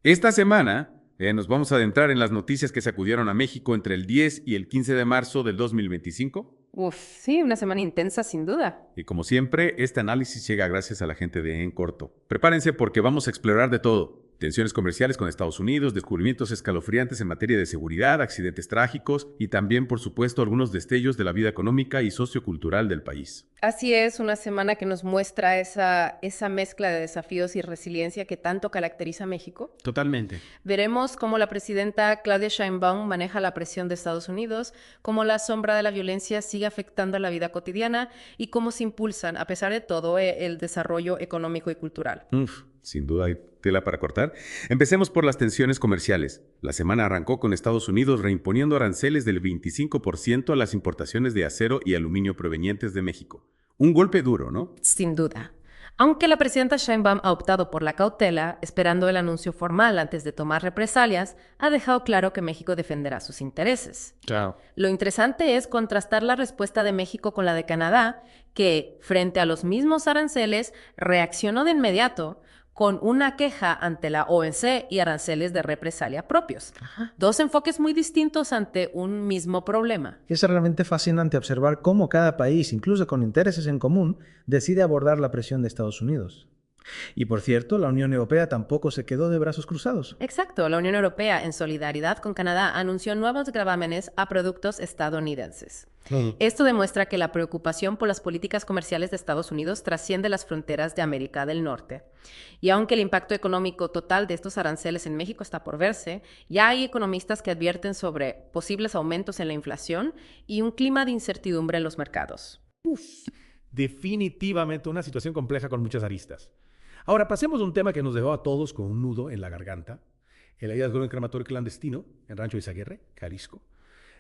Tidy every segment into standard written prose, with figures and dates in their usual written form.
Esta semana nos vamos a adentrar en las noticias que sacudieron a México entre el 10 y el 15 de marzo del 2025. Uf, sí, una semana intensa sin duda. Y como siempre, este análisis llega gracias a la gente de En Corto. Prepárense porque vamos a explorar de todo. Tensiones comerciales con Estados Unidos, descubrimientos escalofriantes en materia de seguridad, accidentes trágicos y también, por supuesto, algunos destellos de la vida económica y sociocultural del país. Así es, una semana que nos muestra esa mezcla de desafíos y resiliencia que tanto caracteriza a México. Totalmente. Veremos cómo la presidenta Claudia Sheinbaum maneja la presión de Estados Unidos, cómo la sombra de la violencia sigue afectando a la vida cotidiana y cómo se impulsan, a pesar de todo, el desarrollo económico y cultural. Sin duda hay tela para cortar. Empecemos por las tensiones comerciales. La semana arrancó con Estados Unidos reimponiendo aranceles del 25% a las importaciones de acero y aluminio provenientes de México. Un golpe duro, ¿no? Sin duda. Aunque la presidenta Sheinbaum ha optado por la cautela, esperando el anuncio formal antes de tomar represalias, ha dejado claro que México defenderá sus intereses. Claro. Lo interesante es contrastar la respuesta de México con la de Canadá, que, frente a los mismos aranceles, reaccionó de inmediato con una queja ante la OMC y aranceles de represalia propios. Dos enfoques muy distintos ante un mismo problema. Es realmente fascinante observar cómo cada país, incluso con intereses en común, decide abordar la presión de Estados Unidos. Y por cierto, la Unión Europea tampoco se quedó de brazos cruzados. Exacto, la Unión Europea, en solidaridad con Canadá, anunció nuevos gravámenes a productos estadounidenses. Esto demuestra que la preocupación por las políticas comerciales de Estados Unidos trasciende las fronteras de América del Norte. Y aunque el impacto económico total de estos aranceles en México está por verse, ya hay economistas que advierten sobre posibles aumentos en la inflación y un clima de incertidumbre en los mercados. Definitivamente una situación compleja con muchas aristas. Ahora pasemos a un tema que nos dejó a todos con un nudo en la garganta. El hallazgo de un crematorio clandestino en Rancho Izaguirre, Jalisco.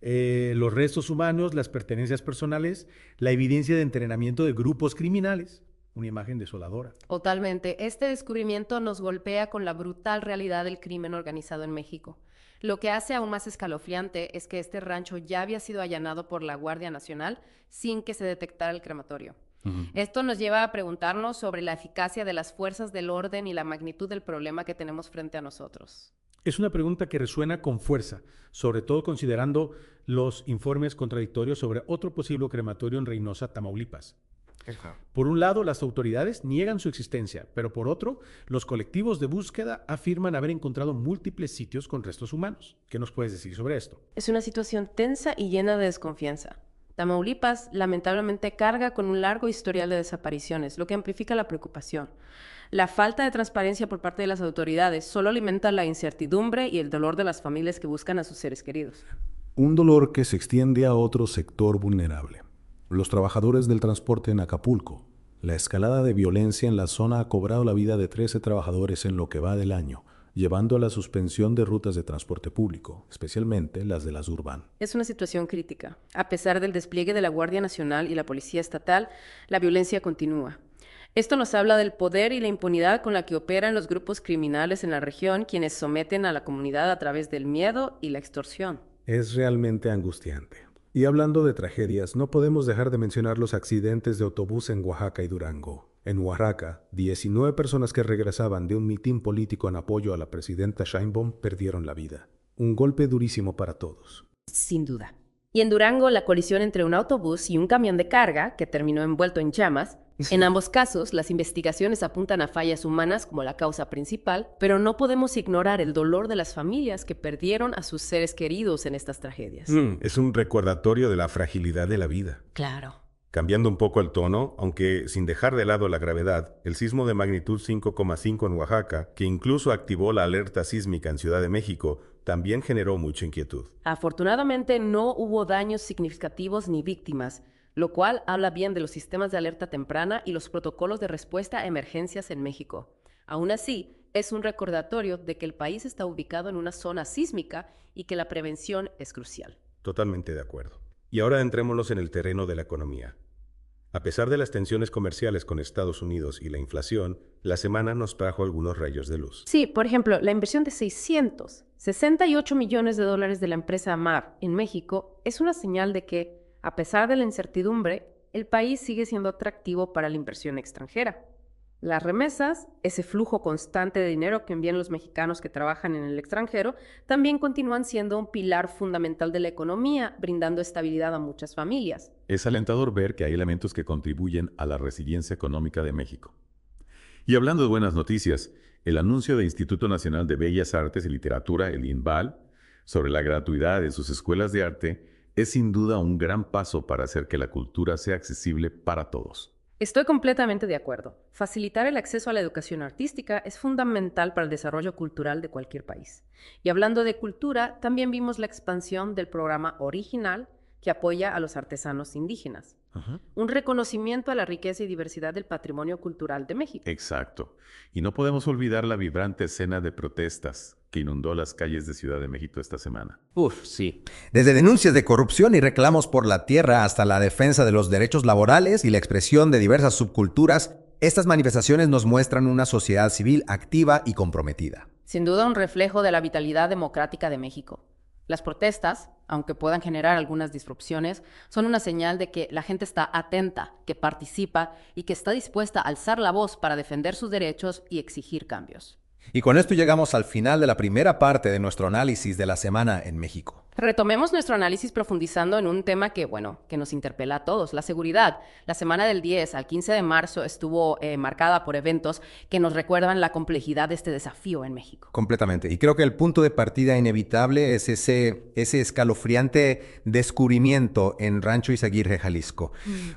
Los restos humanos, las pertenencias personales, la evidencia de entrenamiento de grupos criminales. Una imagen desoladora. Totalmente. Este descubrimiento nos golpea con la brutal realidad del crimen organizado en México. Lo que hace aún más escalofriante es que este rancho ya había sido allanado por la Guardia Nacional sin que se detectara el crematorio. Esto nos lleva a preguntarnos sobre la eficacia de las fuerzas del orden y la magnitud del problema que tenemos frente a nosotros. Es una pregunta que resuena con fuerza, sobre todo considerando los informes contradictorios sobre otro posible crematorio en Reynosa, Tamaulipas. Por un lado, las autoridades niegan su existencia, pero por otro, los colectivos de búsqueda afirman haber encontrado múltiples sitios con restos humanos. ¿Qué nos puedes decir sobre esto? Es una situación tensa y llena de desconfianza. Tamaulipas lamentablemente carga con un largo historial de desapariciones, lo que amplifica la preocupación. La falta de transparencia por parte de las autoridades solo alimenta la incertidumbre y el dolor de las familias que buscan a sus seres queridos. Un dolor que se extiende a otro sector vulnerable. Los trabajadores del transporte en Acapulco. La escalada de violencia en la zona ha cobrado la vida de 13 trabajadores en lo que va del año, llevando a la suspensión de rutas de transporte público, especialmente las de la Suburban. Es una situación crítica. A pesar del despliegue de la Guardia Nacional y la Policía Estatal, la violencia continúa. Esto nos habla del poder y la impunidad con la que operan los grupos criminales en la región, quienes someten a la comunidad a través del miedo y la extorsión. Es realmente angustiante. Y hablando de tragedias, no podemos dejar de mencionar los accidentes de autobús en Oaxaca y Durango. En Oaxaca, 19 personas que regresaban de un mitin político en apoyo a la presidenta Sheinbaum perdieron la vida. Un golpe durísimo para todos. Sin duda. Y en Durango, la colisión entre un autobús y un camión de carga, que terminó envuelto en llamas. En ambos casos, las investigaciones apuntan a fallas humanas como la causa principal, pero no podemos ignorar el dolor de las familias que perdieron a sus seres queridos en estas tragedias. Es un recordatorio de la fragilidad de la vida. Claro. Cambiando un poco el tono, aunque sin dejar de lado la gravedad, el sismo de magnitud 5,5 en Oaxaca, que incluso activó la alerta sísmica en Ciudad de México, también generó mucha inquietud. Afortunadamente no hubo daños significativos ni víctimas, lo cual habla bien de los sistemas de alerta temprana y los protocolos de respuesta a emergencias en México. Aún así, es un recordatorio de que el país está ubicado en una zona sísmica y que la prevención es crucial. Totalmente de acuerdo. Y ahora entrémonos en el terreno de la economía. A pesar de las tensiones comerciales con Estados Unidos y la inflación, la semana nos trajo algunos rayos de luz. Sí, por ejemplo, la inversión de 668 millones de dólares de la empresa MAR en México es una señal de que, a pesar de la incertidumbre, el país sigue siendo atractivo para la inversión extranjera. Las remesas, ese flujo constante de dinero que envían los mexicanos que trabajan en el extranjero, también continúan siendo un pilar fundamental de la economía, brindando estabilidad a muchas familias. Es alentador ver que hay elementos que contribuyen a la resiliencia económica de México. Y hablando de buenas noticias, el anuncio del Instituto Nacional de Bellas Artes y Literatura, el INVAL, sobre la gratuidad de sus escuelas de arte, es sin duda un gran paso para hacer que la cultura sea accesible para todos. Estoy completamente de acuerdo. Facilitar el acceso a la educación artística es fundamental para el desarrollo cultural de cualquier país. Y hablando de cultura, también vimos la expansión del programa Original, que apoya a los artesanos indígenas. Un reconocimiento a la riqueza y diversidad del patrimonio cultural de México. Exacto. Y no podemos olvidar la vibrante escena de protestas que inundó las calles de Ciudad de México esta semana. Sí. Desde denuncias de corrupción y reclamos por la tierra hasta la defensa de los derechos laborales y la expresión de diversas subculturas, estas manifestaciones nos muestran una sociedad civil activa y comprometida. Sin duda un reflejo de la vitalidad democrática de México. Las protestas, aunque puedan generar algunas disrupciones, son una señal de que la gente está atenta, que participa y que está dispuesta a alzar la voz para defender sus derechos y exigir cambios. Y con esto llegamos al final de la primera parte de nuestro análisis de la semana en México. Retomemos nuestro análisis profundizando en un tema que nos interpela a todos, la seguridad. La semana del 10 al 15 de marzo estuvo marcada por eventos que nos recuerdan la complejidad de este desafío en México. Completamente. Y creo que el punto de partida inevitable es ese escalofriante descubrimiento en Rancho Izaguirre, Jalisco.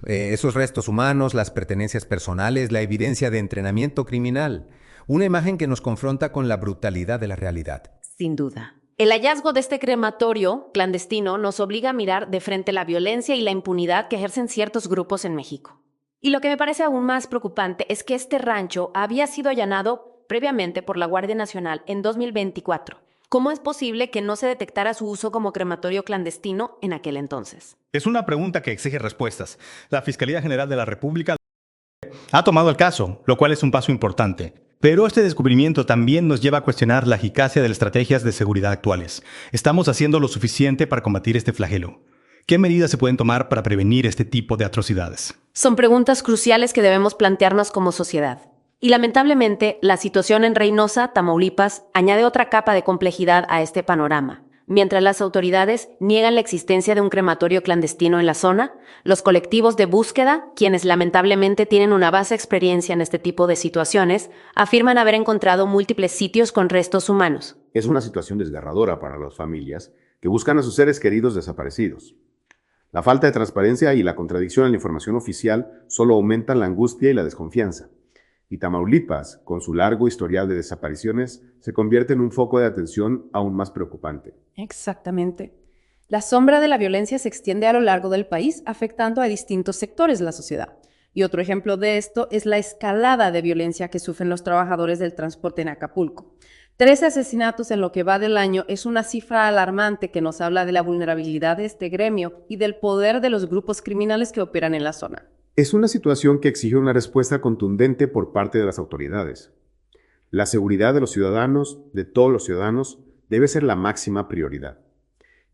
Esos restos humanos, las pertenencias personales, la evidencia de entrenamiento criminal. Una imagen que nos confronta con la brutalidad de la realidad. Sin duda. El hallazgo de este crematorio clandestino nos obliga a mirar de frente la violencia y la impunidad que ejercen ciertos grupos en México. Y lo que me parece aún más preocupante es que este rancho había sido allanado previamente por la Guardia Nacional en 2024. ¿Cómo es posible que no se detectara su uso como crematorio clandestino en aquel entonces? Es una pregunta que exige respuestas. La Fiscalía General de la República ha tomado el caso, lo cual es un paso importante. Pero este descubrimiento también nos lleva a cuestionar la eficacia de las estrategias de seguridad actuales. ¿Estamos haciendo lo suficiente para combatir este flagelo? ¿Qué medidas se pueden tomar para prevenir este tipo de atrocidades? Son preguntas cruciales que debemos plantearnos como sociedad. Y lamentablemente, la situación en Reynosa, Tamaulipas, añade otra capa de complejidad a este panorama. Mientras las autoridades niegan la existencia de un crematorio clandestino en la zona, los colectivos de búsqueda, quienes lamentablemente tienen una vasta experiencia en este tipo de situaciones, afirman haber encontrado múltiples sitios con restos humanos. Es una situación desgarradora para las familias que buscan a sus seres queridos desaparecidos. La falta de transparencia y la contradicción en la información oficial solo aumentan la angustia y la desconfianza. Y Tamaulipas, con su largo historial de desapariciones, se convierte en un foco de atención aún más preocupante. Exactamente. La sombra de la violencia se extiende a lo largo del país, afectando a distintos sectores de la sociedad. Y otro ejemplo de esto es la escalada de violencia que sufren los trabajadores del transporte en Acapulco. 13 asesinatos en lo que va del año es una cifra alarmante que nos habla de la vulnerabilidad de este gremio y del poder de los grupos criminales que operan en la zona. Es una situación que exige una respuesta contundente por parte de las autoridades. La seguridad de los ciudadanos, de todos los ciudadanos, debe ser la máxima prioridad.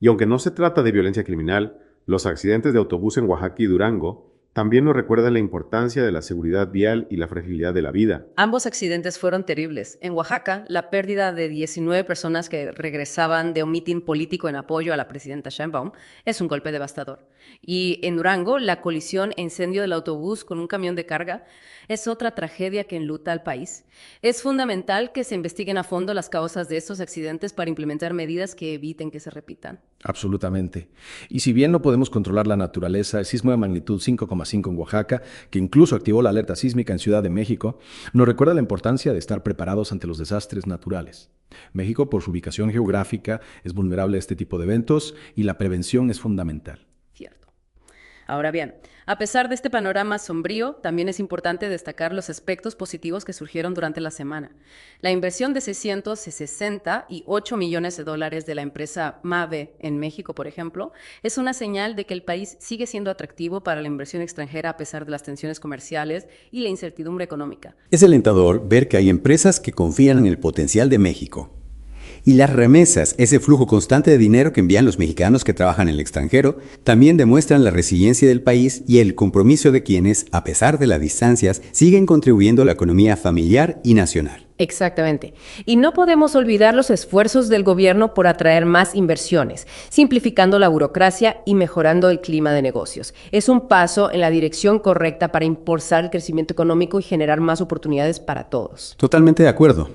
Y aunque no se trata de violencia criminal, los accidentes de autobús en Oaxaca y Durango también nos recuerdan la importancia de la seguridad vial y la fragilidad de la vida. Ambos accidentes fueron terribles. En Oaxaca, la pérdida de 19 personas que regresaban de un mitin político en apoyo a la presidenta Sheinbaum es un golpe devastador. Y en Durango, la colisión e incendio del autobús con un camión de carga es otra tragedia que enluta al país. Es fundamental que se investiguen a fondo las causas de estos accidentes para implementar medidas que eviten que se repitan. Absolutamente. Y si bien no podemos controlar la naturaleza, el sismo de magnitud 5,5 en Oaxaca, que incluso activó la alerta sísmica en Ciudad de México, nos recuerda la importancia de estar preparados ante los desastres naturales. México, por su ubicación geográfica, es vulnerable a este tipo de eventos y la prevención es fundamental. Cierto. Ahora bien, a pesar de este panorama sombrío, también es importante destacar los aspectos positivos que surgieron durante la semana. La inversión de 668 millones de dólares de la empresa Mave en México, por ejemplo, es una señal de que el país sigue siendo atractivo para la inversión extranjera a pesar de las tensiones comerciales y la incertidumbre económica. Es alentador ver que hay empresas que confían en el potencial de México. Y las remesas, ese flujo constante de dinero que envían los mexicanos que trabajan en el extranjero, también demuestran la resiliencia del país y el compromiso de quienes, a pesar de las distancias, siguen contribuyendo a la economía familiar y nacional. Exactamente. Y no podemos olvidar los esfuerzos del gobierno por atraer más inversiones, simplificando la burocracia y mejorando el clima de negocios. Es un paso en la dirección correcta para impulsar el crecimiento económico y generar más oportunidades para todos. Totalmente de acuerdo.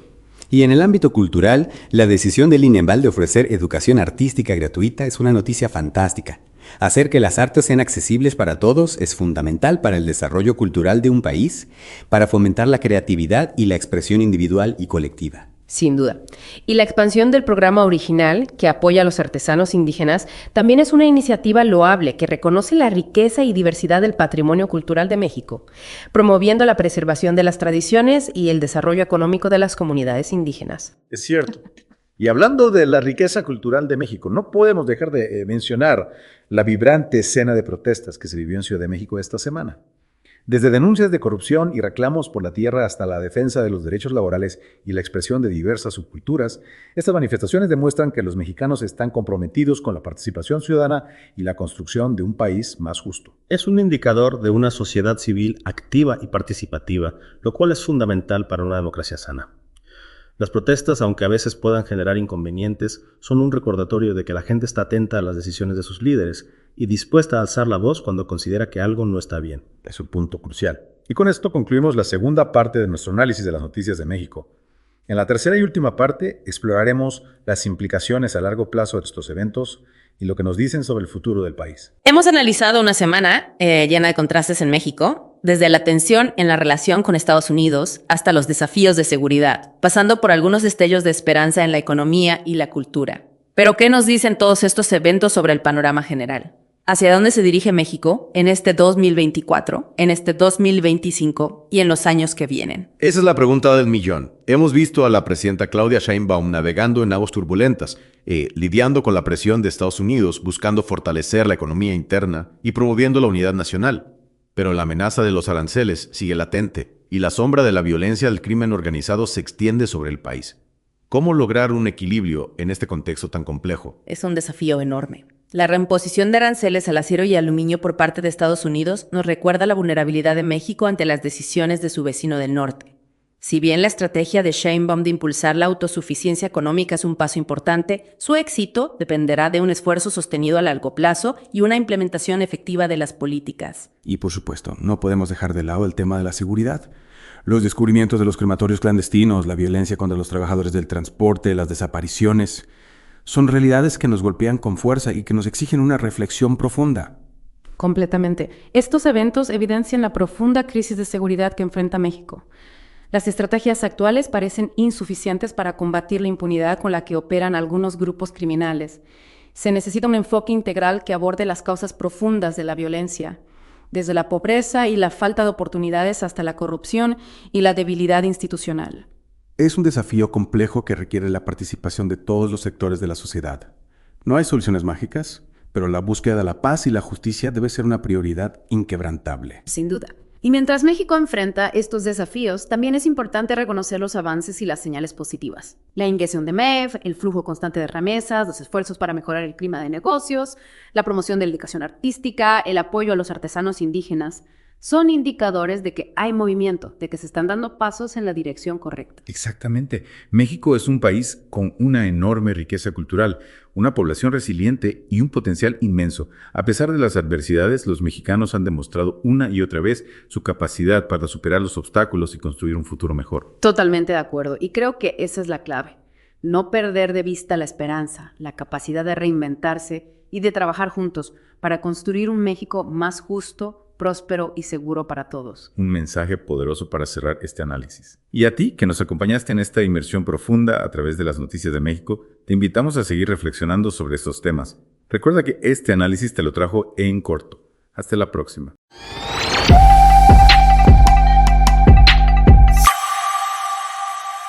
Y en el ámbito cultural, la decisión del INEMBAL de ofrecer educación artística gratuita es una noticia fantástica. Hacer que las artes sean accesibles para todos es fundamental para el desarrollo cultural de un país, para fomentar la creatividad y la expresión individual y colectiva. Sin duda. Y la expansión del programa original, que apoya a los artesanos indígenas, también es una iniciativa loable que reconoce la riqueza y diversidad del patrimonio cultural de México, promoviendo la preservación de las tradiciones y el desarrollo económico de las comunidades indígenas. Es cierto. Y hablando de la riqueza cultural de México, no podemos dejar de mencionar la vibrante escena de protestas que se vivió en Ciudad de México esta semana. Desde denuncias de corrupción y reclamos por la tierra hasta la defensa de los derechos laborales y la expresión de diversas subculturas, estas manifestaciones demuestran que los mexicanos están comprometidos con la participación ciudadana y la construcción de un país más justo. Es un indicador de una sociedad civil activa y participativa, lo cual es fundamental para una democracia sana. Las protestas, aunque a veces puedan generar inconvenientes, son un recordatorio de que la gente está atenta a las decisiones de sus líderes y dispuesta a alzar la voz cuando considera que algo no está bien. Es un punto crucial. Y con esto concluimos la segunda parte de nuestro análisis de las noticias de México. En la tercera y última parte exploraremos las implicaciones a largo plazo de estos eventos y lo que nos dicen sobre el futuro del país. Hemos analizado una semana llena de contrastes en México, desde la tensión en la relación con Estados Unidos hasta los desafíos de seguridad, pasando por algunos destellos de esperanza en la economía y la cultura. Pero, ¿qué nos dicen todos estos eventos sobre el panorama general? ¿Hacia dónde se dirige México en este 2024, en este 2025 y en los años que vienen? Esa es la pregunta del millón. Hemos visto a la presidenta Claudia Sheinbaum navegando en aguas turbulentas, lidiando con la presión de Estados Unidos, buscando fortalecer la economía interna y promoviendo la unidad nacional. Pero la amenaza de los aranceles sigue latente y la sombra de la violencia del crimen organizado se extiende sobre el país. ¿Cómo lograr un equilibrio en este contexto tan complejo? Es un desafío enorme. La reimposición de aranceles al acero y aluminio por parte de Estados Unidos nos recuerda la vulnerabilidad de México ante las decisiones de su vecino del norte. Si bien la estrategia de Sheinbaum de impulsar la autosuficiencia económica es un paso importante, su éxito dependerá de un esfuerzo sostenido a largo plazo y una implementación efectiva de las políticas. Y por supuesto, no podemos dejar de lado el tema de la seguridad. Los descubrimientos de los crematorios clandestinos, la violencia contra los trabajadores del transporte, las desapariciones, son realidades que nos golpean con fuerza y que nos exigen una reflexión profunda. Completamente. Estos eventos evidencian la profunda crisis de seguridad que enfrenta México. Las estrategias actuales parecen insuficientes para combatir la impunidad con la que operan algunos grupos criminales. Se necesita un enfoque integral que aborde las causas profundas de la violencia, desde la pobreza y la falta de oportunidades hasta la corrupción y la debilidad institucional. Es un desafío complejo que requiere la participación de todos los sectores de la sociedad. No hay soluciones mágicas, pero la búsqueda de la paz y la justicia debe ser una prioridad inquebrantable. Sin duda. Y mientras México enfrenta estos desafíos, también es importante reconocer los avances y las señales positivas. La ingresación de MEF, el flujo constante de remesas, los esfuerzos para mejorar el clima de negocios, la promoción de la educación artística, el apoyo a los artesanos indígenas, son indicadores de que hay movimiento, de que se están dando pasos en la dirección correcta. Exactamente. México es un país con una enorme riqueza cultural, una población resiliente y un potencial inmenso. A pesar de las adversidades, los mexicanos han demostrado una y otra vez su capacidad para superar los obstáculos y construir un futuro mejor. Totalmente de acuerdo. Y creo que esa es la clave. No perder de vista la esperanza, la capacidad de reinventarse y de trabajar juntos para construir un México más justo, próspero y seguro para todos. Un mensaje poderoso para cerrar este análisis. Y a ti, que nos acompañaste en esta inmersión profunda a través de las noticias de México, te invitamos a seguir reflexionando sobre estos temas. Recuerda que este análisis te lo trajo En Corto. Hasta la próxima.